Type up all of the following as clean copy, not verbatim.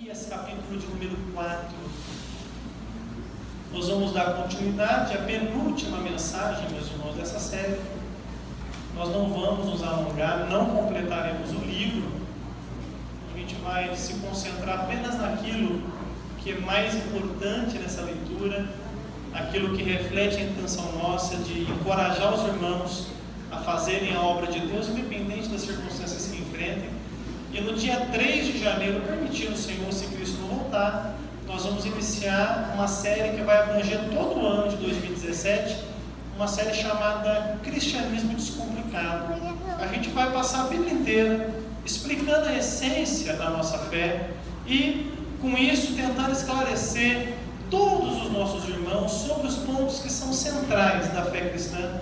Neemias, capítulo de número 4. Nós vamos dar continuidade à penúltima mensagem, meus irmãos, dessa série. Nós não vamos nos alongar, não completaremos o livro. A gente vai se concentrar apenas naquilo que é mais importante nessa leitura, aquilo que reflete a intenção nossa de encorajar os irmãos a fazerem a obra de Deus, independente das circunstâncias que enfrentem. E no dia 3 de janeiro, permitindo o Senhor, se Cristo não voltar, nós vamos iniciar uma série que vai abranger todo o ano de 2017, uma série chamada Cristianismo Descomplicado. A gente vai passar a Bíblia inteira explicando a essência da nossa fé e, com isso, tentando esclarecer todos os nossos irmãos sobre os pontos que são centrais da fé cristã.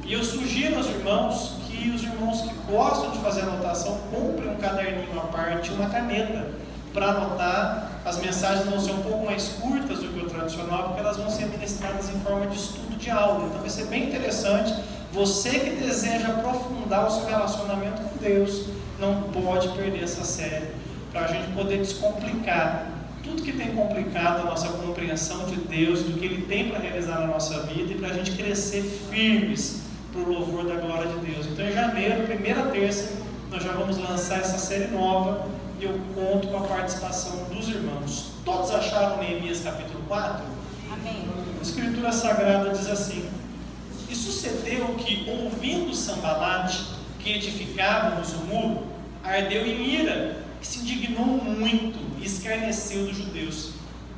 E eu sugiro aos irmãos que os irmãos que gostam de fazer anotação comprem um caderninho à parte, uma caneta, para anotar. As mensagens vão ser um pouco mais curtas do que o tradicional, porque elas vão ser ministradas em forma de estudo de aula. Então vai ser bem interessante. Você que deseja aprofundar o seu relacionamento com Deus, não pode perder essa série, para a gente poder descomplicar tudo que tem complicado a nossa compreensão de Deus, do que Ele tem para realizar na nossa vida, e para a gente crescer firmes para o louvor da glória de Deus. Então, em janeiro, primeira terça, nós já vamos lançar essa série nova, e eu conto com a participação dos irmãos. Todos acharam Neemias capítulo 4? Amém. A Escritura Sagrada diz assim: E sucedeu que, ouvindo Sambalate, que edificávamos o muro, ardeu em ira, e se indignou muito, e escarneceu dos judeus,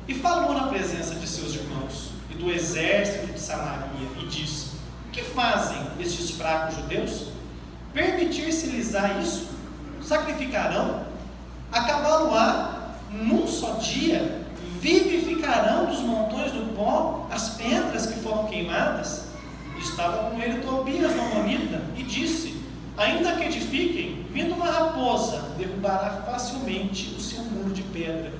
e falou na presença de seus irmãos, e do exército de Samaria, e disse: Que fazem estes fracos judeus? Permitir-se-lhes-á isso? Sacrificarão? Acabá-lo-á num só dia? Vivificarão dos montões do pó as pedras que foram queimadas? Estava com ele Tobias o Amonita, e disse: Ainda que edifiquem, vindo uma raposa, derrubará facilmente o seu muro de pedra.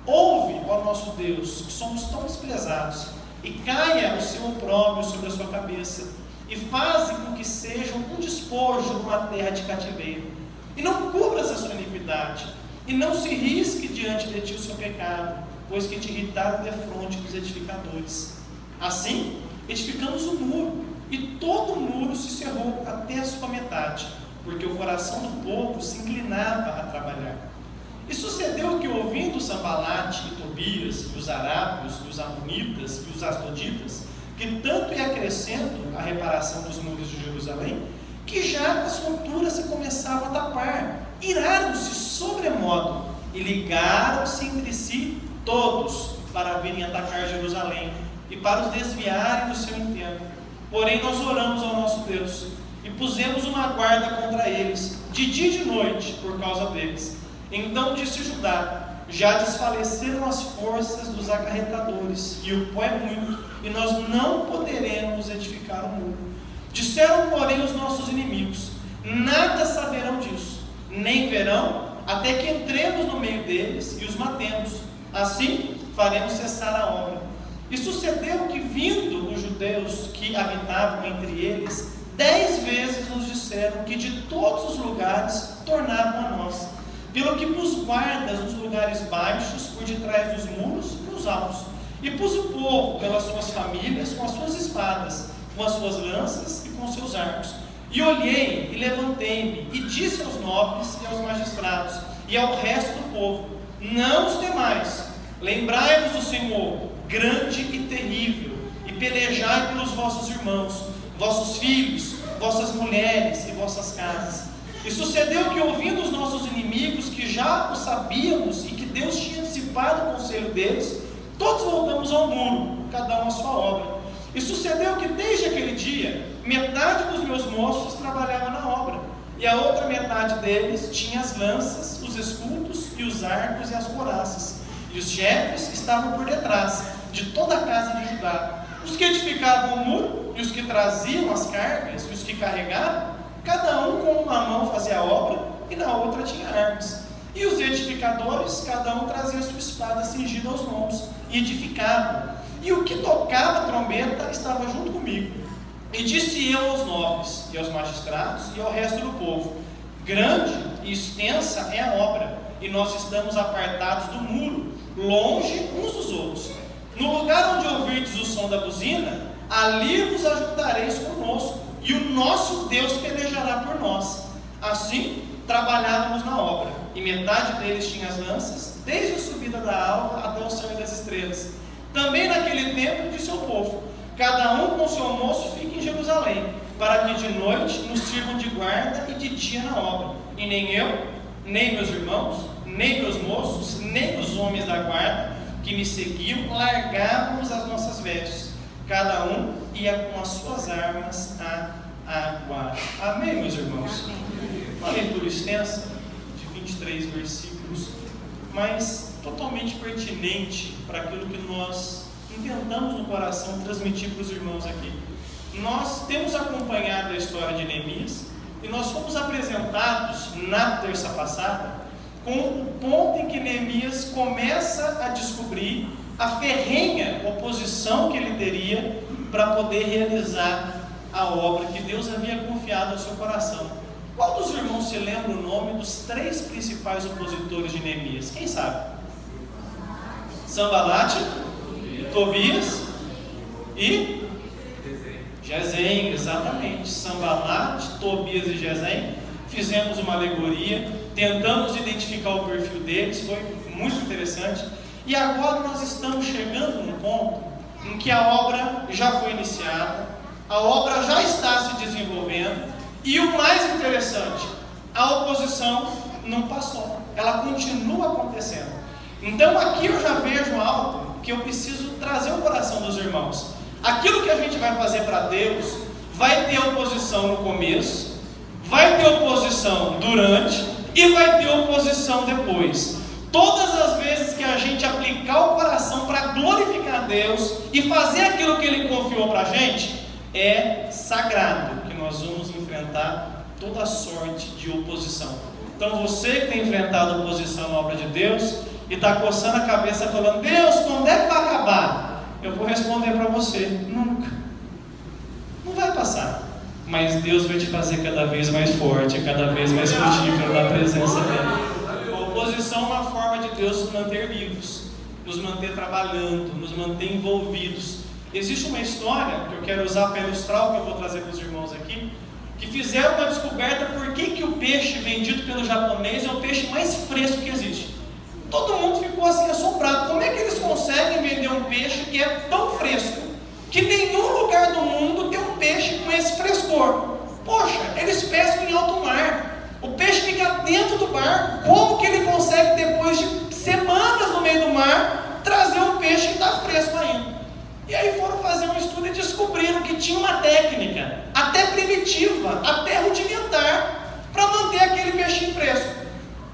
Ouve, ó nosso Deus, que somos tão desprezados, e caia o seu opróbrio sobre a sua cabeça, e faze com que seja um despojo numa terra de cativeiro. E não cubras a sua iniquidade, e não se risque diante de ti o seu pecado, pois que te irritaram defronte dos edificadores. Assim, edificamos o muro, e todo o muro se cerrou até a sua metade, porque o coração do povo se inclinava a trabalhar. E sucedeu que, ouvindo Sambalate e Tobias, e os arábios, e os amonitas, e os asdoditas, que tanto ia crescendo a reparação dos muros de Jerusalém, que já as rupturas se começavam a tapar, iraram-se sobremodo, e ligaram-se entre si todos, para virem atacar Jerusalém, e para os desviarem do seu intento. Porém nós oramos ao nosso Deus, e pusemos uma guarda contra eles, de dia e de noite, por causa deles. Então disse Judá: Já desfaleceram as forças dos acarretadores, e o pó é muito, e nós não poderemos edificar o muro. Disseram, porém, os nossos inimigos: Nada saberão disso, nem verão, até que entremos no meio deles e os matemos. Assim faremos cessar a obra. E sucedeu que, vindo os judeus que habitavam entre eles, 10 vezes nos disseram que de todos os lugares tornavam a nós, pelo que pus guardas nos lugares baixos, por detrás dos muros e nos altos, e pus o povo pelas suas famílias, com as suas espadas, com as suas lanças e com seus arcos. E olhei e levantei-me, e disse aos nobres e aos magistrados, e ao resto do povo: Não os temais, lembrai-vos do Senhor, grande e terrível, e pelejai pelos vossos irmãos, vossos filhos, vossas mulheres e vossas casas. E sucedeu que, ouvindo os nossos inimigos, que já o sabíamos e que Deus tinha dissipado o conselho deles, todos voltamos ao muro, cada um a sua obra. E sucedeu que, desde aquele dia, metade dos meus moços trabalhava na obra, e a outra metade deles tinha as lanças, os escudos e os arcos e as couraças. E os chefes estavam por detrás de toda a casa de Judá, os que edificavam o muro, e os que traziam as cargas, e os que carregavam, cada um com uma mão fazia a obra, e na outra tinha armas. E os edificadores, cada um trazia sua espada cingida aos lombos, e edificavam. E o que tocava a trombeta estava junto comigo. E disse eu aos nobres, e aos magistrados, e ao resto do povo: Grande e extensa é a obra, e nós estamos apartados do muro, longe uns dos outros. No lugar onde ouvirdes o som da buzina, ali vos ajuntareis conosco, e o nosso Deus pelejará por nós. Assim, trabalhávamos na obra, e metade deles tinha as lanças, desde a subida da alva até o sonho das estrelas. Também naquele tempo disse ao povo: cada um com seu moço fique em Jerusalém, para que de noite nos sirvam de guarda e de dia na obra. E nem eu, nem meus irmãos, nem meus moços, nem os homens da guarda que me seguiam, largávamos as nossas vestes. Cada um ia com as suas armas à água. Amém, meus irmãos? Uma leitura extensa, de 23 versículos, mas totalmente pertinente para aquilo que nós intentamos no coração transmitir para os irmãos aqui. Nós temos acompanhado a história de Neemias e nós fomos apresentados na terça passada com o ponto em que Neemias começa a descobrir a ferrenha oposição que ele teria para poder realizar a obra que Deus havia confiado ao seu coração. Qual dos irmãos se lembra o nome dos 3 principais opositores de Neemias? Quem sabe? Sanbalate, Tobias e Gesem, exatamente. Sanbalate, Tobias e Gesem. Fizemos uma alegoria, tentamos identificar o perfil deles, foi muito interessante. E agora nós estamos chegando num ponto em que a obra já foi iniciada, a obra já está se desenvolvendo, e o mais interessante, a oposição não passou, ela continua acontecendo. Então aqui eu já vejo algo que eu preciso trazer ao coração dos irmãos. Aquilo que a gente vai fazer para Deus vai ter oposição no começo, vai ter oposição durante e vai ter oposição depois. Todas as vezes que a gente aplicar o coração para glorificar Deus e fazer aquilo que Ele confiou para a gente, é sagrado que nós vamos enfrentar toda sorte de oposição. Então você que tem enfrentado oposição na obra de Deus e está coçando a cabeça falando: Deus, quando é que vai acabar? Eu vou responder para você: nunca. Não vai passar. Mas Deus vai te fazer cada vez mais forte, cada vez mais frutífero na presença dEle. A oposição é uma forma de Deus nos manter vivos, nos manter trabalhando, nos manter envolvidos. Existe uma história que eu quero usar para ilustrar o que eu vou trazer para os irmãos aqui, que fizeram uma descoberta por que o peixe vendido pelo japonês é o peixe mais fresco que existe. Todo mundo ficou assim assombrado. Como é que eles conseguem vender um peixe que é tão fresco, que nenhum lugar do mundo tem um peixe com esse frescor? Poxa, eles pescam em alto mar, o peixe fica dentro do barco. Como que ele consegue, depois de semanas no meio do mar, trazer um peixe que está fresco ainda? E aí foram fazer um estudo e descobriram que tinha uma técnica, até primitiva, até rudimentar, para manter aquele peixinho fresco.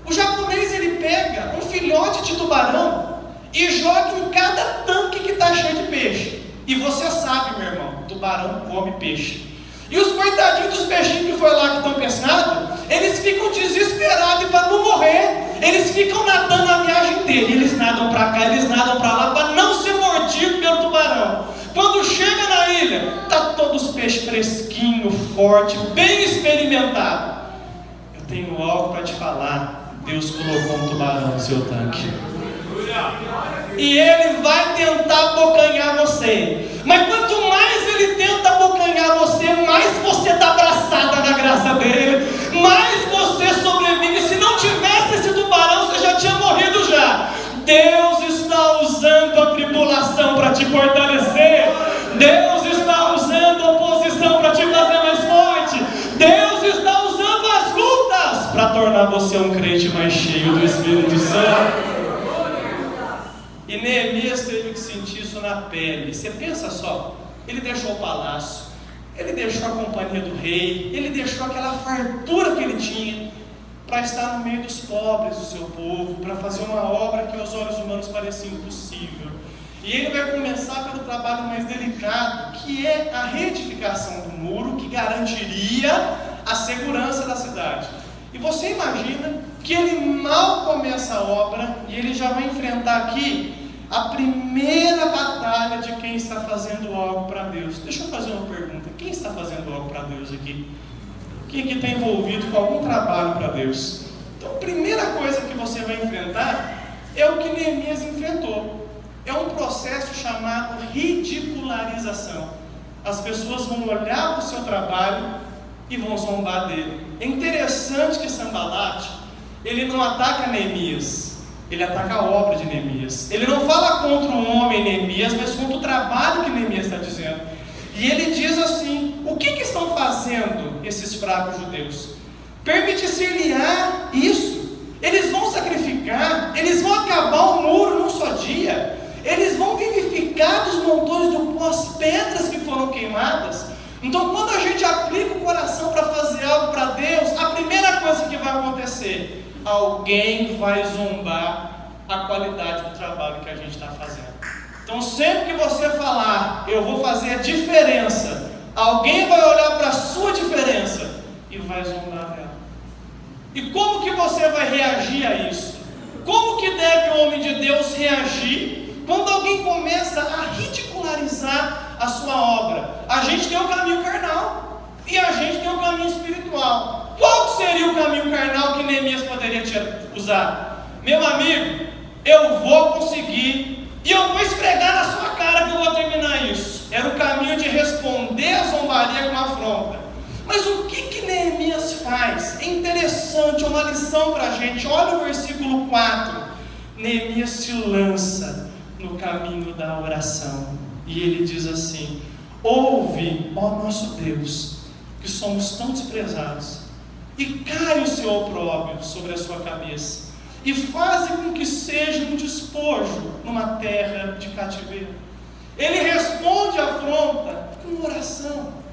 O japonês, ele pega um filhote de tubarão e joga em cada tanque que está cheio de peixe. E você sabe, meu irmão, tubarão come peixe. E os coitadinhos dos peixinhos que foi lá que estão pescados, eles ficam desesperados, e para não morrer, eles ficam nadando a viagem inteira. Eles nadam para cá, eles nadam para lá, para não ser mordido pelo tubarão. Quando chega na ilha, está todos os peixes fresquinhos, forte, bem experimentado. Eu tenho algo para te falar. Deus colocou um tubarão no seu tanque. E ele vai tentar abocanhar você. Mas quanto mais ele tenta abocanhar você, mais você está abraçada na graça dele, mais você sobrevive. Se não tivesse esse tubarão, você já tinha morrido já. Deus está usando a tribulação para te fortalecer. Deus está usando a oposição para te fazer mais forte. Deus está usando as lutas para tornar você um crente mais cheio do Espírito Santo. E Neemias teve que sentir isso na pele. Você pensa só, ele deixou o palácio, ele deixou a companhia do rei, ele deixou aquela fartura que ele tinha para estar no meio dos pobres do seu povo, para fazer uma obra que aos olhos humanos parecia impossível. E ele vai começar pelo trabalho mais delicado, que é a reedificação do muro, que garantiria a segurança da cidade. E você imagina que ele mal começa a obra e ele já vai enfrentar aqui a primeira batalha de quem está fazendo algo para Deus. Deixa eu fazer uma pergunta: quem está fazendo algo para Deus aqui? Quem aqui está envolvido com algum trabalho para Deus? Então, a primeira coisa que você vai enfrentar é o que Neemias enfrentou. É um processo chamado ridicularização. As pessoas vão olhar para o seu trabalho e vão zombar dele. É interessante que Sanbalate, ele não ataca Neemias, ele ataca a obra de Neemias. Ele não fala contra o homem Neemias, mas contra o trabalho que Neemias está dizendo. E ele diz assim: o que estão fazendo esses fracos judeus? Permite-se-lhe-á isso? Eles vão sacrificar, eles vão acabar o muro num só dia, eles vão vivificar dos montões do pó as pedras que foram queimadas. Então, quando a gente aplica o coração para fazer algo para Deus, a primeira coisa que vai acontecer, alguém vai zombar a qualidade do trabalho que a gente está fazendo. Então, sempre que você falar, eu vou fazer a diferença, alguém vai olhar para a sua diferença e vai zombar dela. E como que você vai reagir a isso? Como que deve o homem de Deus reagir quando alguém começa a ridicularizar a sua obra? A gente tem o caminho carnal e a gente tem o caminho espiritual. Qual seria o caminho carnal que Neemias poderia usar? Meu amigo, eu vou conseguir e eu vou esfregar na sua cara que eu vou terminar isso. Era o caminho de responder a zombaria com afronta. Mas o que Neemias faz? É interessante, é uma lição para a gente. Olha o versículo 4. Neemias se lança no caminho da oração. E ele diz assim: ouve, ó nosso Deus, que somos tão desprezados, e cai o seu opróbrio sobre a sua cabeça, e faze com que seja um despojo numa terra de cativeiro. Ele responde à afronta com oração.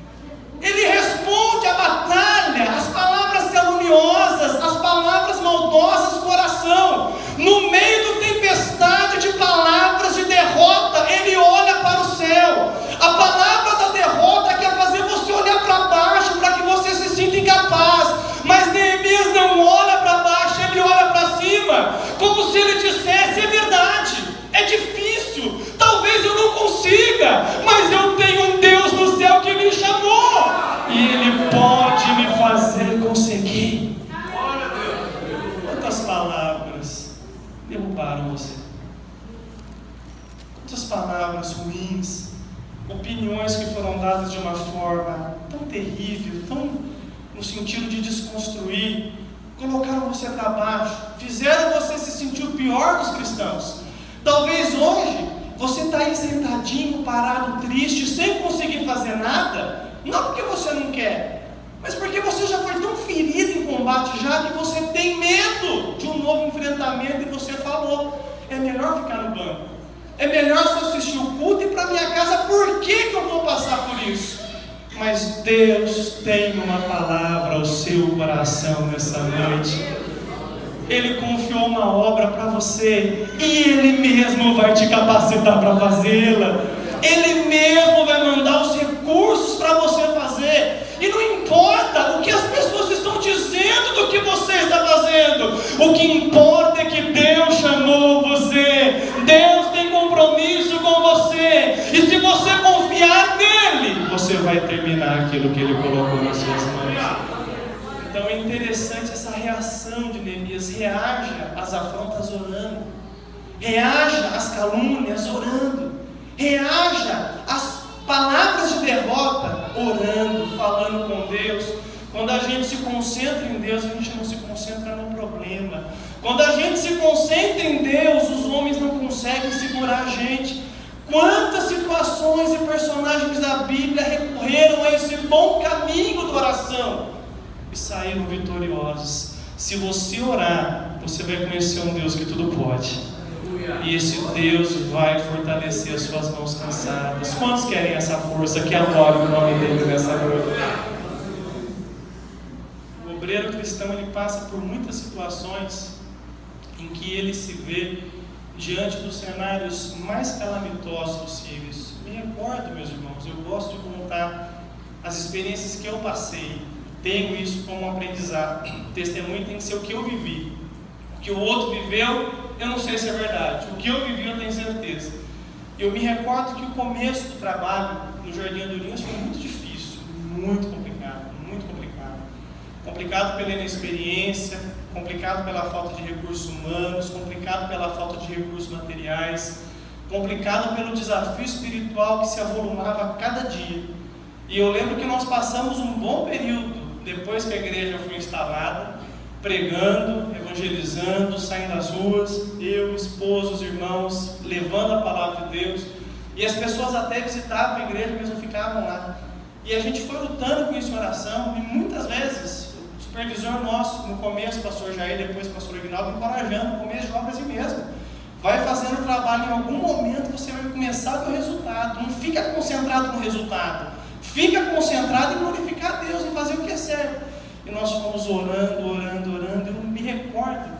Ele responde à batalha, as palavras caluniosas, as palavras maldosas com oração. No meio da tempestade de palavras de derrota, ele olha para o céu. A palavra da derrota quer fazer você olhar para baixo, para que você se sinta incapaz. Mas Neemias não olha para baixo, ele olha para cima, como se ele dissesse: é verdade, é difícil, talvez eu não consiga, mas eu tenho um Deus no céu que me chamou, e Ele pode me fazer conseguir. Quantas palavras derrubaram você? Quantas palavras ruins, opiniões que foram dadas de uma forma tão terrível, tão no sentido de desconstruir, colocaram você para baixo, fizeram você se sentir o pior dos cristãos. Talvez hoje você está aí sentadinho, parado, triste, sem conseguir fazer nada, não porque você não quer, mas porque você já foi tão ferido em combate já, que você tem medo de um novo enfrentamento, e você falou: é melhor ficar no banco, é melhor só assistir o culto e ir para minha casa. Por que eu vou passar por isso? Mas Deus tem uma palavra ao seu coração nessa noite. Ele confiou uma obra para você, e Ele mesmo vai te capacitar para fazê-la. Ele mesmo vai mandar os recursos para você fazer. E não importa o que as pessoas estão dizendo do que você está fazendo. O que importa é que Deus chamou você. Deus tem compromisso com você. E se você confiar nele, você vai terminar aquilo que Ele colocou nas suas mãos. Então é interessante essa reação de Neemias. Reaja às afrontas orando. Reaja às calúnias orando. Reaja às palavras de derrota orando, falando com Deus. Quando a gente se concentra em Deus, a gente não se concentra no problema. Quando a gente se concentra em Deus, os homens não conseguem segurar a gente. Quantas situações e personagens da Bíblia recorreram a esse bom caminho da oração e saíram vitoriosos? Se você orar, você vai conhecer um Deus que tudo pode. E esse Deus vai fortalecer as suas mãos cansadas. Quantos querem essa força? Que adore o nome dele nessa noite. O obreiro cristão, ele passa por muitas situações em que ele se vê diante dos cenários mais calamitosos possíveis. Me recordo, meus irmãos, eu gosto de contar as experiências que eu passei. Tenho isso como um aprendizado. Testemunho tem que ser o que eu vivi. O que o outro viveu, eu não sei se é verdade. O que eu vivi, eu tenho certeza. Eu me recordo que o começo do trabalho no Jardim Andorinhas foi muito difícil, muito complicado, muito complicado. complicado pela inexperiência, complicado pela falta de recursos humanos, complicado pela falta de recursos materiais, complicado pelo desafio espiritual que se avolumava a cada dia. E eu lembro que nós passamos um bom período, depois que a igreja foi instalada, pregando, evangelizando, saindo das ruas, eu, esposo, os irmãos, levando a palavra de Deus, e as pessoas até visitavam a igreja, mas não ficavam lá. E a gente foi lutando com isso em oração, e muitas vezes, o supervisor nosso, no começo, pastor Jair, depois pastor Ignaldo, encorajando, no começo de obras e mesmo, vai fazendo o trabalho, em algum momento você vai começar a ver o resultado, não fica concentrado no resultado, fica concentrado em glorificar a Deus, em fazer o que é certo. E nós fomos orando, eu me recordo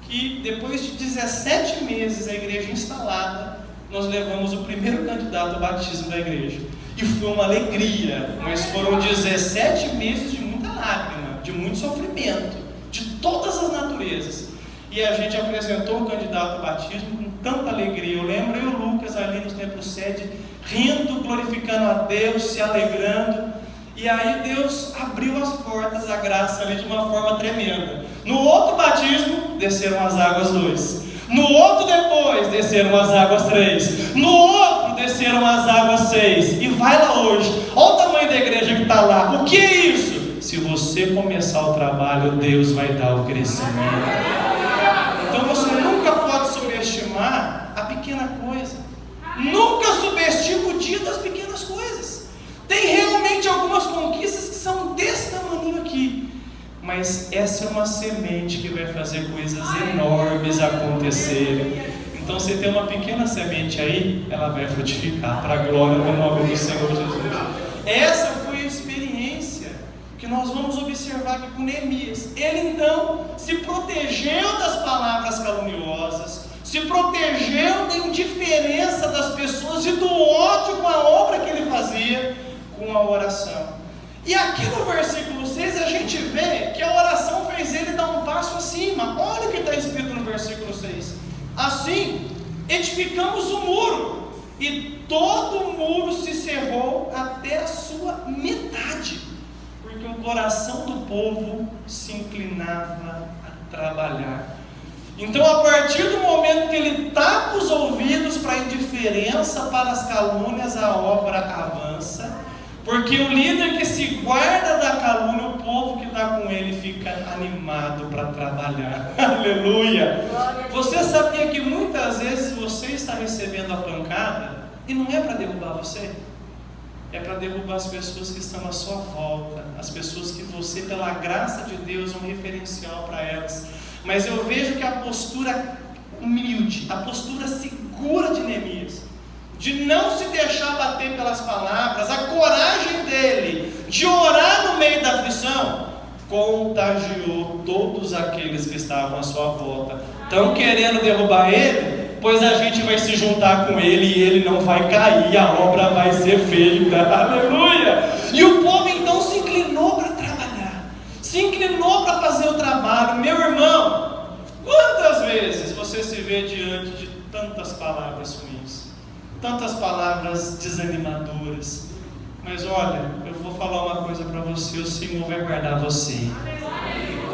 que depois de 17 meses a igreja instalada, nós levamos o primeiro candidato ao batismo da igreja. E foi uma alegria, mas foram 17 meses de muita lágrima, de muito sofrimento, de todas as naturezas. E a gente apresentou o candidato ao batismo com tanta alegria. Eu lembro eu e o Lucas ali nos templos sede, rindo, glorificando a Deus, se alegrando. E aí Deus abriu as portas da graça ali de uma forma tremenda. No outro batismo, desceram as águas 2. No outro depois, desceram as águas 3. No outro, desceram as águas 6. E vai lá hoje. Olha o tamanho da igreja que está lá. O que é isso? Se você começar o trabalho, Deus vai dar o crescimento. Então você nunca pode subestimar a pequena coisa. Nunca subestime o dia das pequenas coisas. Tem realmente algumas conquistas que são desse tamanho aqui. Mas essa é uma semente que vai fazer coisas enormes acontecerem. Então você tem uma pequena semente aí, ela vai frutificar para a glória do nome do Senhor Jesus. Essa foi a experiência que nós vamos observar aqui com Neemias. Ele então se protegeu das palavras caluniosas, se protegeu da indiferença das pessoas e do ódio com a obra que ele fazia, com a oração. E aqui no versículo 6 a gente vê que a oração fez ele dar um passo acima. Olha o que está escrito no versículo 6. Assim, edificamos o muro, e todo o muro se cerrou até a sua metade, porque o coração do povo se inclinava a trabalhar. Então, a partir do momento que ele tapa os ouvidos para a indiferença, para as calúnias, a obra avança. Porque o líder que se guarda da calúnia, o povo que está com ele fica animado para trabalhar. Aleluia! Você sabia que muitas vezes você está recebendo a pancada e não é para derrubar você? É para derrubar as pessoas que estão à sua volta, as pessoas que você, pela graça de Deus, é um referencial para elas. Mas eu vejo que a postura humilde, a postura segura de Neemias, de não se deixar bater pelas palavras, a coragem dele de orar no meio da aflição, contagiou todos aqueles que estavam à sua volta. Estão querendo derrubar ele? Pois a gente vai se juntar com ele e ele não vai cair, a obra vai ser feita. Aleluia! E o povo então se inclinou para trabalhar, se inclinou para fazer o trabalho. Meu irmão, quantas vezes você se vê diante de tantas palavras ruins, tantas palavras desanimadoras? Mas olha, eu vou falar uma coisa para você: o Senhor vai guardar você.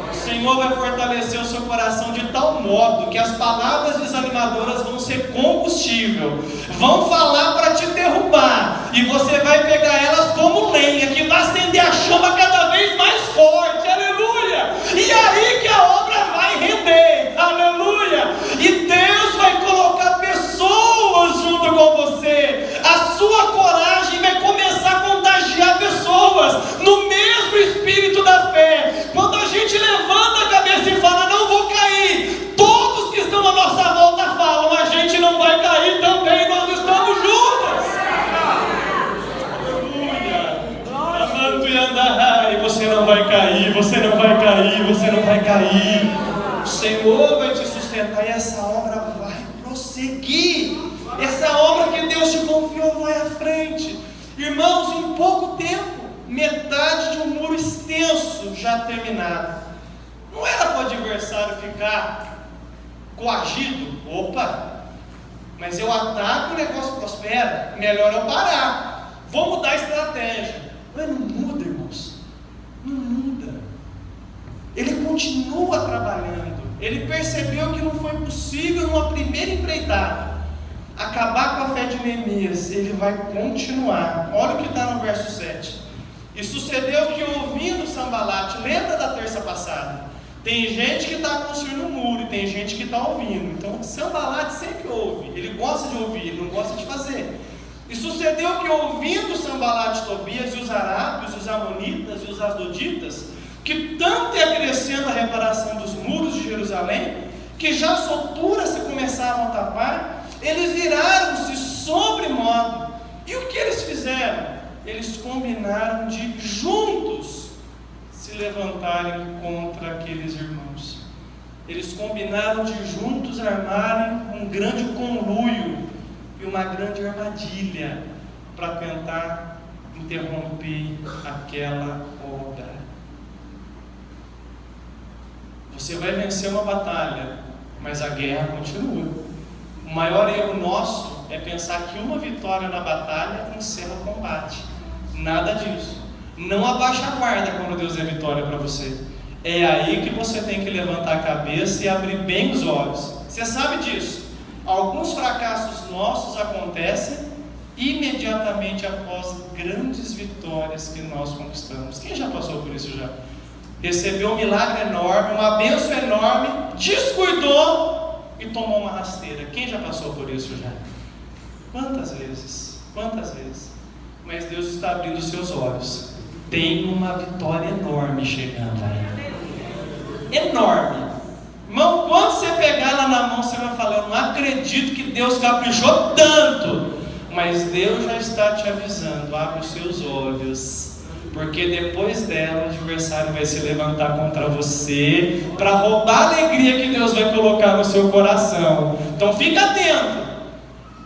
O Senhor vai fortalecer o seu coração de tal modo que as palavras desanimadoras vão ser combustível, vão falar para te derrubar, e você vai pegar elas como lenha, que vai acender a chama cada vez mais forte. Aleluia! E aí que a obra vai render. Aleluia! E Deus vai colocar pessoas junto com você. A sua coragem vai começar a contagiar pessoas no mesmo espírito da fé. Quando a gente levanta a cabeça e fala: não vou cair, todos que estão à nossa volta falam: a gente não vai cair também, nós estamos juntos. Aleluia! Você não vai cair, você não vai cair, você não vai cair. O Senhor vai te sustentar e essa obra vai prosseguir. Essa obra que Deus te confiou vai à frente. Irmãos, em pouco tempo, metade de um muro extenso já terminado. Não era para o adversário ficar coagido. Opa, mas eu ataco e o negócio prospera, melhor eu parar, vou mudar a estratégia. Mas não muda, irmãos, não muda. ele continua trabalhando. Ele percebeu que não foi possível numa primeira empreitada acabar com a fé de Neemias. Ele vai continuar. Olha o que está no verso 7. E sucedeu que, ouvindo Sambalate, lembra da terça passada? Tem gente que está construindo um muro e tem gente que está ouvindo. Então Sambalate sempre ouve. Ele gosta de ouvir, ele não gosta de fazer. E sucedeu que, ouvindo Sambalate, Tobias e os arábios, os amonitas e os asdoditas, que tanto ia crescendo a reparação dos muros de Jerusalém, que já as alturas se começaram a tapar, eles viraram-se sobremodo. E o que eles fizeram? Eles combinaram de juntos se levantarem contra aqueles irmãos. Eles combinaram de juntos armarem um grande conluio e uma grande armadilha para tentar interromper aquela obra. Você vai vencer uma batalha, mas a guerra continua. O maior erro nosso é pensar que uma vitória na batalha encerra o combate. Nada disso. Não abaixa a guarda quando Deus é vitória para você. É aí que você tem que levantar a cabeça e abrir bem os olhos. Você sabe disso. Alguns fracassos nossos acontecem imediatamente após grandes vitórias que nós conquistamos. Quem já passou por isso já? Recebeu um milagre enorme, uma bênção enorme, descuidou e tomou uma rasteira. Quem já passou por isso já? Quantas vezes? Quantas vezes? Mas Deus está abrindo os seus olhos. Tem uma vitória enorme chegando aí. Enorme. Irmão, quando você pegar lá na mão, você vai falar: eu não acredito que Deus caprichou tanto. Mas Deus já está te avisando: abre os seus olhos, porque depois dela o adversário vai se levantar contra você para roubar a alegria que Deus vai colocar no seu coração. Então fica atento,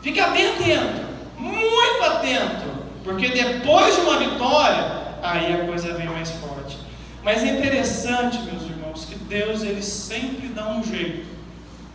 fica bem atento, muito atento, porque depois de uma vitória, aí a coisa vem mais forte. Mas é interessante, meus irmãos, que Deus ele sempre dá um jeito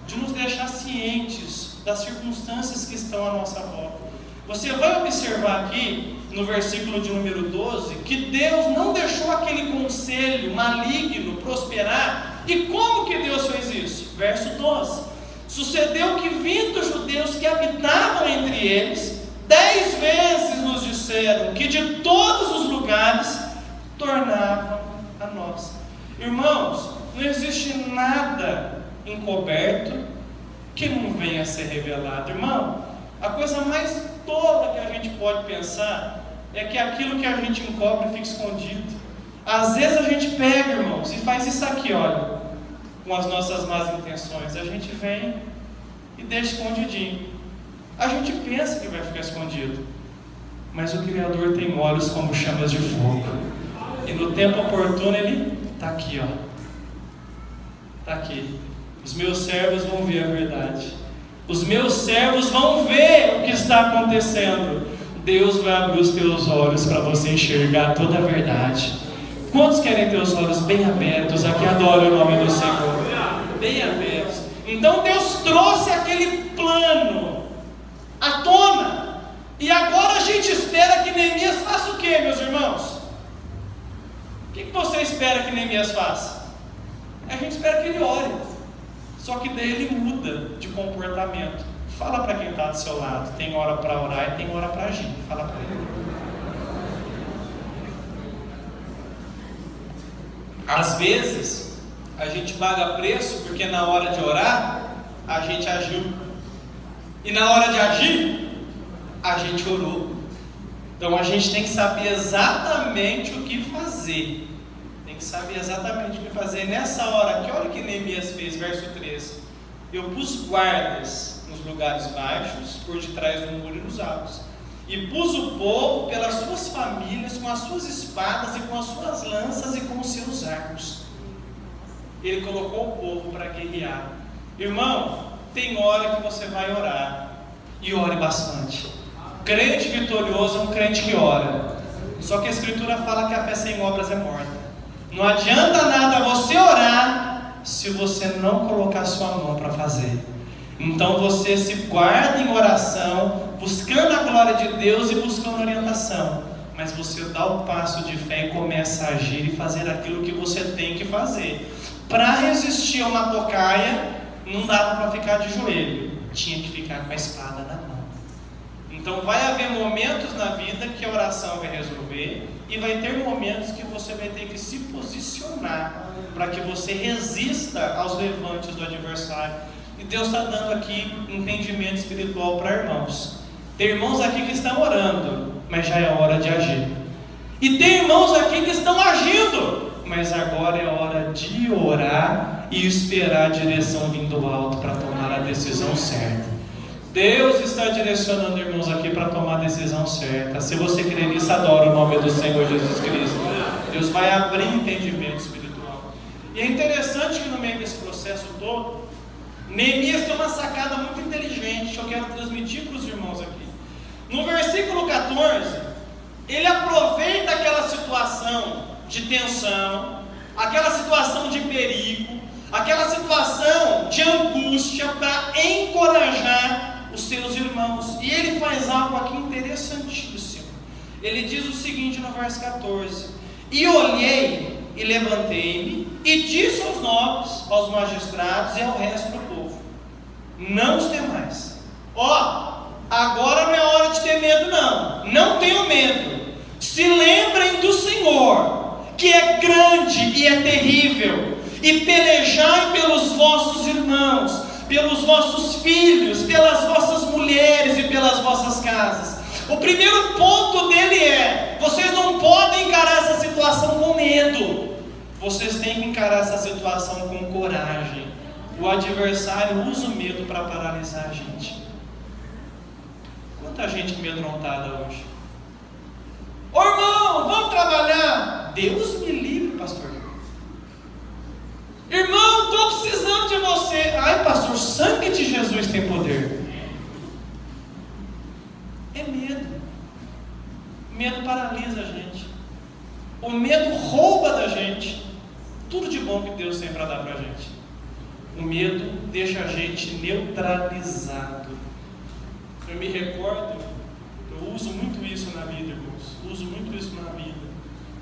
de nos deixar cientes das circunstâncias que estão à nossa volta. Você vai observar aqui no versículo de número 12 que Deus não deixou aquele conselho maligno prosperar. E como que Deus fez isso? Verso 12: sucedeu que, vindo os judeus que habitavam entre eles, 10 vezes nos disseram que de todos os lugares tornavam a nós. Irmãos, não existe nada encoberto que não venha a ser revelado. Irmão, a coisa mais tola que a gente pode pensar é que aquilo que a gente encobre fica escondido. Às vezes a gente pega, irmãos, e faz isso aqui, olha, com as nossas más intenções. A gente vem e deixa escondidinho. A gente pensa que vai ficar escondido, mas o Criador tem olhos como chamas de fogo, e no tempo oportuno Ele está aqui, ó. Está aqui. Os meus servos vão ver a verdade. Os meus servos vão ver o que está acontecendo. Deus vai abrir os teus olhos para você enxergar toda a verdade. Quantos querem ter os olhos bem abertos? Aqui adoram o nome do Senhor. Bem abertos. Então Deus trouxe aquele plano à tona. E agora a gente espera que Neemias faça o quê, meus irmãos? O que você espera que Neemias faça? A gente espera que ele ore. Só que daí ele muda de comportamento. Fala para quem está do seu lado: tem hora para orar e tem hora para agir. Fala para ele. Às vezes a gente paga preço porque na hora de orar a gente agiu, e na hora de agir a gente orou. Então a gente tem que saber exatamente o que fazer. Tem que saber exatamente o que fazer. E nessa hora aqui, olha o que Neemias fez, verso 13: eu pus guardas nos lugares baixos, por detrás do muro e nos altos, e pus o povo pelas suas famílias, com as suas espadas e com as suas lanças e com os seus arcos. Ele colocou o povo para guerrear. Irmão, tem hora que você vai orar, e ore bastante. Crente vitorioso é um crente que ora. Só que a Escritura fala que a fé sem obras é morta. Não adianta nada você orar se você não colocar sua mão para fazer. Então você se guarda em oração, buscando a glória de Deus e buscando orientação. mas você dá o passo de fé e começa a agir e fazer aquilo que você tem que fazer. Para resistir a uma tocaia, não dava para ficar de joelho, tinha que ficar com a espada na mão. Então vai haver momentos na vida que a oração vai resolver, e vai ter momentos que você vai ter que se posicionar para que você resista aos levantes do adversário. E Deus está dando aqui entendimento espiritual para irmãos. Tem irmãos aqui que estão orando, mas já é hora de agir. E tem irmãos aqui que estão agindo, mas agora é hora de orar e esperar a direção vindo do alto para tomar a decisão certa. Deus está direcionando irmãos aqui para tomar a decisão certa. Se você crer nisso, adora o nome do Senhor Jesus Cristo. Deus vai abrir entendimento espiritual. E é interessante que no meio desse processo todo, Neemias tem uma sacada muito inteligente que eu quero transmitir para os irmãos aqui. No versículo 14, ele aproveita aquela situação de tensão, aquela situação de perigo, aquela situação de angústia para encorajar os seus irmãos. E ele faz algo aqui interessantíssimo. Ele diz o seguinte no verso 14: e olhei e levantei-me e disse aos nobres, aos magistrados e ao resto do povo: não os temais. Agora não é hora de ter medo, não tenham medo. Se lembrem do Senhor, que é grande e é terrível, e pelejai pelos vossos irmãos, pelos vossos filhos, pelas vossas mulheres e pelas vossas casas. O primeiro ponto dele é: vocês não podem encarar essa situação com medo, vocês têm que encarar essa situação com coragem. O adversário usa o medo para paralisar a gente. Quanta gente amedrontada hoje. Ô irmão, vamos trabalhar. Deus me livre, pastor. Irmão, estou precisando de você. Ai, pastor, o sangue de Jesus tem poder. É medo. Medo paralisa a gente. O medo rouba da gente tudo de bom que Deus tem para dar para a gente. O medo deixa a gente neutralizado. Eu me recordo, eu uso muito isso na vida, irmãos. Uso muito isso na vida.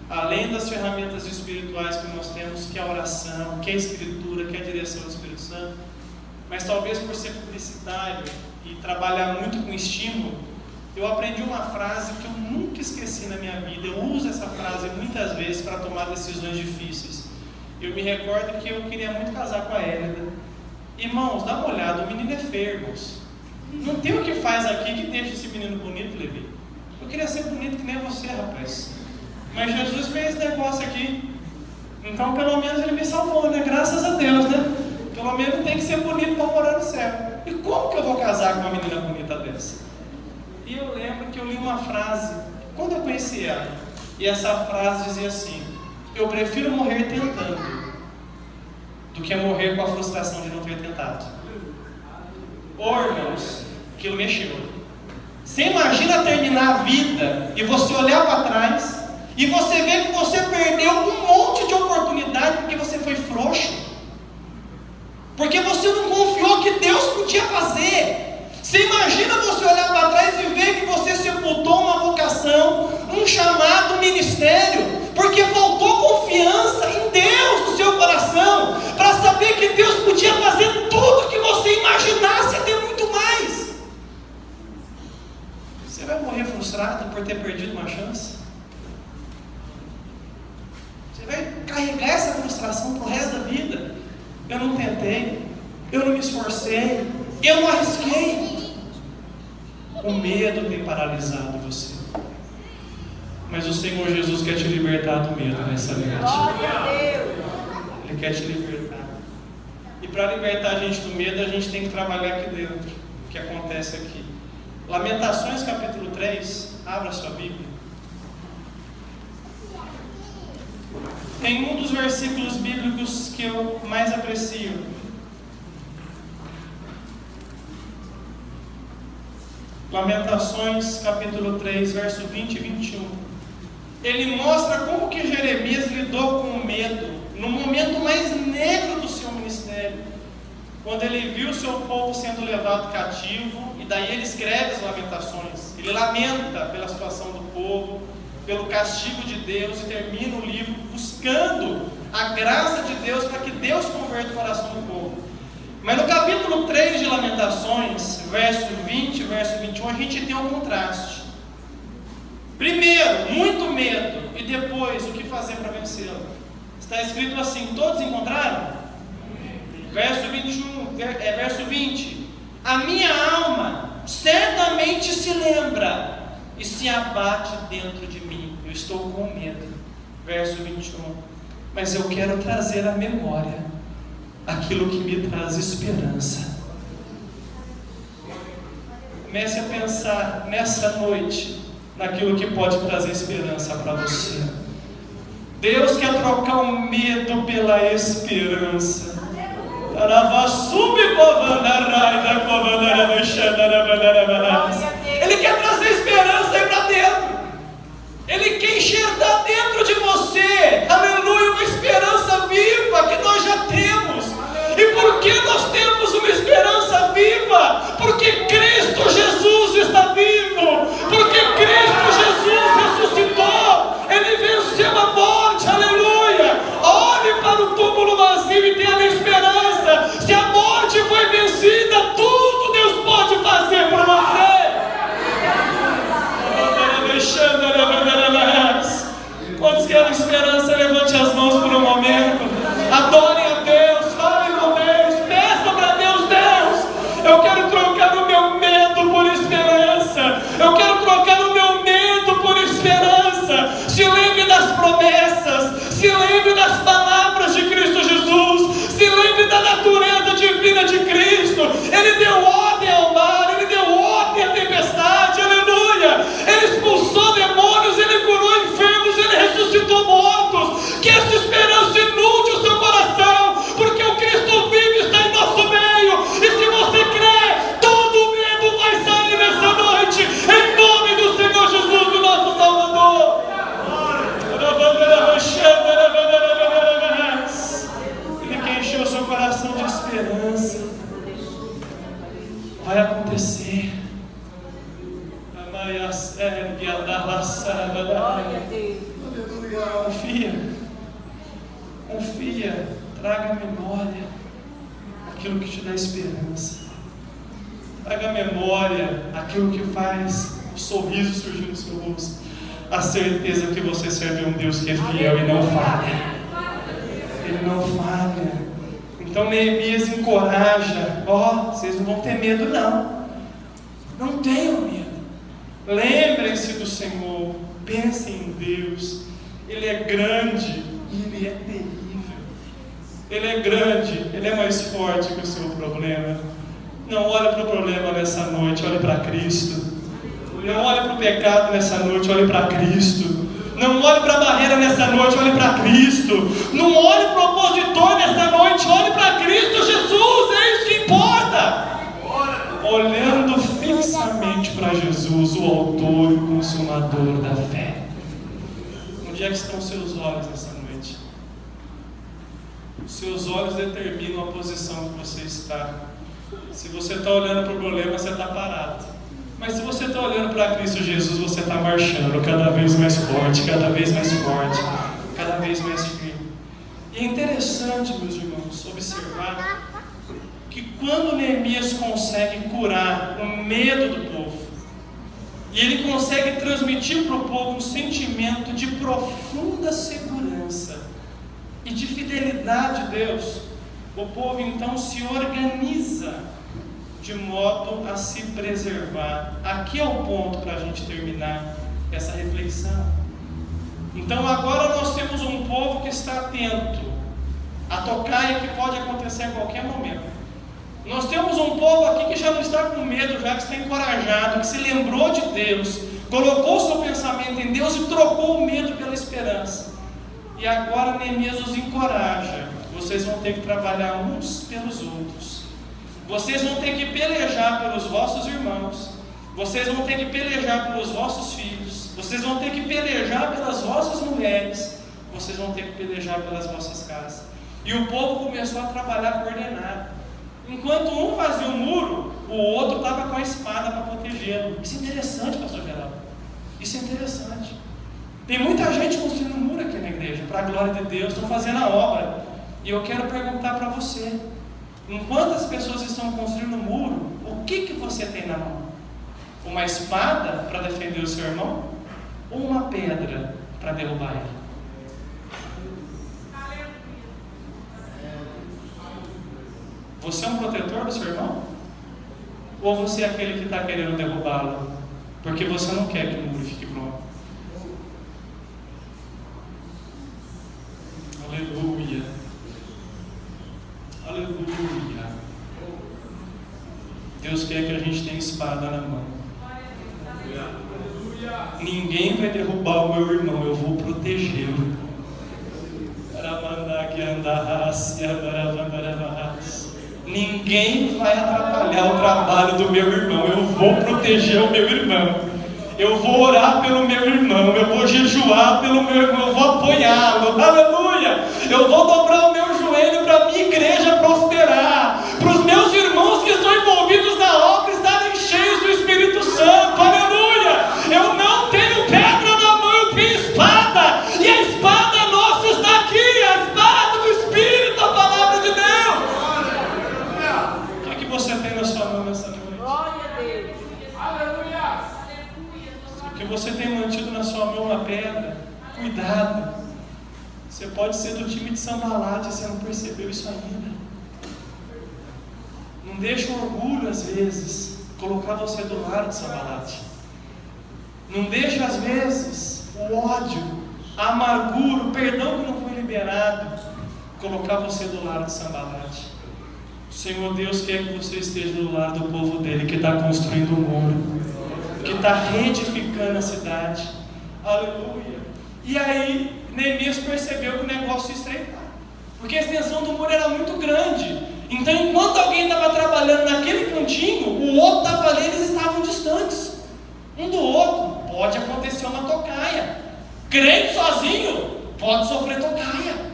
Além das ferramentas espirituais que nós temos, que é a oração, que é a escritura, que é a direção do Espírito Santo, mas talvez por ser publicitário e trabalhar muito com estímulo, eu aprendi uma frase que eu nunca esqueci na minha vida. Eu uso essa frase muitas vezes para tomar decisões difíceis. Eu me recordo que eu queria muito casar com a Hélida. Irmãos, dá uma olhada, o menino é feio, irmãos. Não tem o que faz aqui que deixa esse menino bonito, Levi. Eu queria ser bonito que nem você, rapaz. Mas Jesus fez esse negócio aqui. Então pelo menos ele me salvou, né? Graças a Deus, né? Pelo menos tem que ser bonito para morar no céu. E como que eu vou casar com uma menina bonita dessa? E eu lembro que eu li uma frase quando eu conheci ela. E essa frase dizia assim: eu prefiro morrer tentando do que morrer com a frustração de não ter tentado. Irmãos, aquilo mexeu. Você imagina terminar a vida e você olhar para trás e você ver que você perdeu um monte de oportunidade porque você foi frouxo, porque você não confiou que Deus podia fazer. Você imagina você olhar para trás e ver que você sepultou uma vocação, um chamado, um ministério, porque faltou confiança em Deus no seu coração, para saber que Deus podia fazer tudo que você imaginasse e ter muito mais. Você vai morrer frustrado por ter perdido uma chance? Você vai carregar essa frustração pro resto da vida? Eu não tentei, eu não me esforcei, eu não arrisquei. O medo tem paralisado você. Mas o Senhor Jesus quer te libertar do medo nessa noite. Ele quer te libertar. E para libertar a gente do medo, a gente tem que trabalhar aqui dentro. O que acontece aqui. Lamentações capítulo 3. Abra sua Bíblia. Tem um dos versículos bíblicos que eu mais aprecio. Lamentações capítulo 3, verso 20 e 21. Ele mostra como que Jeremias lidou com o medo no momento mais negro do seu ministério, quando ele viu o seu povo sendo levado cativo, e daí ele escreve as lamentações. Ele lamenta pela situação do povo, pelo castigo de Deus e termina o livro buscando a graça de Deus para que Deus converta o coração do povo. Mas no capítulo 3 de Lamentações, verso 20 e verso 21, a gente tem um contraste. Primeiro, muito medo, e depois, o que fazer para vencê-lo? Está escrito assim: todos encontraram? Verso 21, verso 20: a minha alma certamente se lembra e se abate dentro de mim, eu estou com medo. Verso 21: mas eu quero trazer à memória aquilo que me traz esperança. Comece a pensar nessa noite naquilo que pode trazer esperança para você. Deus quer trocar o medo pela esperança. Ele quer trazer esperança aí para dentro. Ele quer enxergar dentro de você, aleluia, uma esperança viva que nós já temos. E por que nós temos uma esperança viva? Porque Cristo Jesus está vivo, porque Cristo Jesus ressuscitou, Ele venceu a morte, aleluia. Olhe para o túmulo vazio e tenha a esperança. Se a morte foi vencida, tudo Deus pode fazer por você. Quantos querem esperança? Levante as mãos por um momento. Adorem a Deus, falem com Deus, peçam para Deus: Deus, eu quero trocar o meu medo por esperança. Eu quero trocar o meu medo por esperança. Se lembre das promessas, se lembre das palavras de Cristo Jesus, se lembre da natureza divina de Cristo. Ele deu ordem ao mar, Ele deu ordem à tempestade, aleluia. Ele expulsou demônios, Ele curou enfermos, Ele ressuscitou mortos. Que essa esperança inunde o seu coração, porque o Cristo vivo está em nosso meio. E se você crê, todo medo vai sair nessa noite, em nome do Senhor Jesus, o nosso Salvador. Ele quer encher o seu coração de esperança. Vai acontecer. Confia, traga à memória aquilo que te dá esperança. Traga à memória aquilo que faz o sorriso surgir no seu rosto. A certeza que você serve um Deus que é fiel e não falha. Ele não falha. Então Neemias encoraja: vocês não vão ter medo não. Não tenham medo. Lembrem-se do Senhor. Pensem em Deus. Ele é grande e Ele é terrível. Ele é grande, Ele é mais forte que o seu problema. Não olhe para o problema nessa noite, olhe para Cristo. Não olhe para o pecado nessa noite, olhe para Cristo. Não olhe para a barreira nessa noite, olhe para Cristo. Não olhe para o opositor nessa noite, olhe para Cristo Jesus. É isso que importa. Olhando fixamente para Jesus, o autor e o consumador da fé. Onde é que estão os seus olhos nessa noite? Os seus olhos determinam a posição que você está. Se você está olhando para o problema, você está parado. Mas se você está olhando para Cristo Jesus, você está marchando cada vez mais forte, cada vez mais forte, cada vez mais firme. E é interessante, meus irmãos, observar que quando Neemias consegue curar o medo do povo, e ele consegue transmitir para o povo um sentimento de profunda segurança e de fidelidade a Deus, o povo então se organiza de modo a se preservar. Aqui é o ponto para a gente terminar essa reflexão. Então agora nós temos um povo que está atento a tocar e que pode acontecer a qualquer momento. Nós temos um povo aqui que já não está com medo, já que está encorajado, que se lembrou de Deus, colocou seu pensamento em Deus e trocou o medo pela esperança. E agora Neemias os encoraja: vocês vão ter que trabalhar uns pelos outros, vocês vão ter que pelejar pelos vossos irmãos, vocês vão ter que pelejar pelos vossos filhos, vocês vão ter que pelejar pelas vossas mulheres, vocês vão ter que pelejar pelas vossas casas. E o povo começou a trabalhar coordenado. Enquanto um fazia o muro, o outro estava com a espada para protegê-lo. Isso é interessante, pastor Geraldo. Isso é interessante. Tem muita gente construindo um muro aqui na igreja, para a glória de Deus, estão fazendo a obra. E eu quero perguntar para você, enquanto as pessoas estão construindo um muro, o que você tem na mão? Uma espada para defender o seu irmão? Ou uma pedra para derrubar ele? Você é um protetor do seu irmão? Ou você é aquele que está querendo derrubá-lo? Porque você não quer que o muro fique pronto. Aleluia. Aleluia. Deus quer que a gente tenha espada na mão. Ninguém vai derrubar o meu irmão, eu vou protegê-lo. Ninguém vai atrapalhar o trabalho do meu irmão. Eu vou proteger o meu irmão. Eu vou orar pelo meu irmão. Eu vou jejuar pelo meu irmão. Eu vou apoiá-lo. Aleluia! Eu vou dobrar o meu joelho para a minha igreja prosperar. Para os meus irmãos que estão envolvidos na obra estarem cheios do Espírito Santo. Aleluia! Eu não tenho pedra na mão, eu tenho espada. E a espada nossa está aqui. A espada do Espírito, a palavra de Deus. O que você tem na sua mão nessa noite? Glória a Deus. Aleluia. O que você tem mantido na sua mão uma pedra? Cuidado. Você pode ser do time de Sambalat e você não percebeu isso ainda. Não deixa o orgulho, às vezes, colocar você do lado de Sambalat. Não deixa, às vezes, o ódio, a amargura, o perdão que não foi liberado, colocar você do lado de Sambalat. O Senhor Deus quer que você esteja do lado do povo dele, que está construindo o muro, que está reedificando a cidade. Aleluia. E aí, Neemias percebeu que o negócio ia estreitar, porque a extensão do muro era muito grande. Então, enquanto alguém estava trabalhando naquele cantinho, o outro estava ali, eles estavam distantes um do outro. Pode acontecer uma tocaia. Crente sozinho pode sofrer tocaia.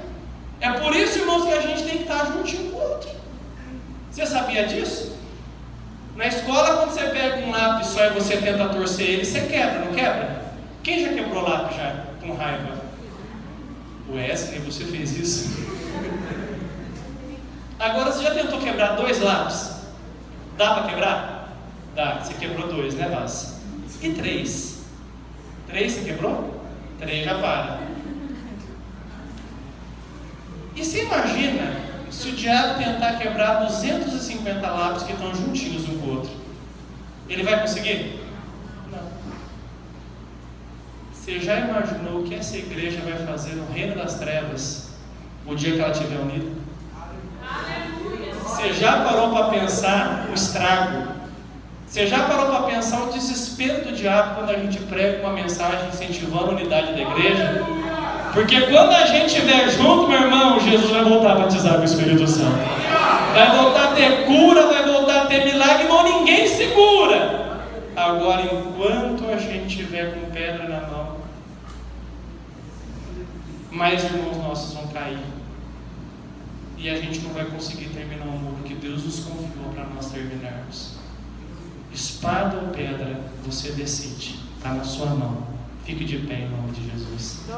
É por isso, irmãos, que a gente tem que estar juntinho com o outro. Você sabia disso? Na escola, quando você pega um lápis só e você tenta torcer ele, você quebra, não quebra? Quem já quebrou lápis já, com raiva? Wesley, você fez isso? Agora, você já tentou quebrar 2 lápis? Dá para quebrar? Dá, você quebrou 2, né, Vaz? E 3? 3 você quebrou? 3 já para. E você imagina se o diabo tentar quebrar 250 lápis que estão juntinhos um com o outro? Ele vai conseguir? Não. Você já imaginou o que essa igreja vai fazer no reino das trevas o dia que ela estiver unida? Você já parou para pensar o estrago? Você já parou para pensar o desespero do diabo quando a gente prega uma mensagem incentivando a unidade da igreja? Porque quando a gente estiver junto, meu irmão, Jesus vai voltar a batizar com o Espírito Santo. Vai voltar a ter cura, vai voltar a ter milagre, irmão, ninguém segura. Agora, enquanto a gente estiver com pedra na mão, mais irmãos nossos vão cair. E a gente não vai conseguir terminar o muro que Deus nos confiou para nós terminarmos. Espada ou pedra, você decide. Está na sua mão. Fique de pé em nome de Jesus.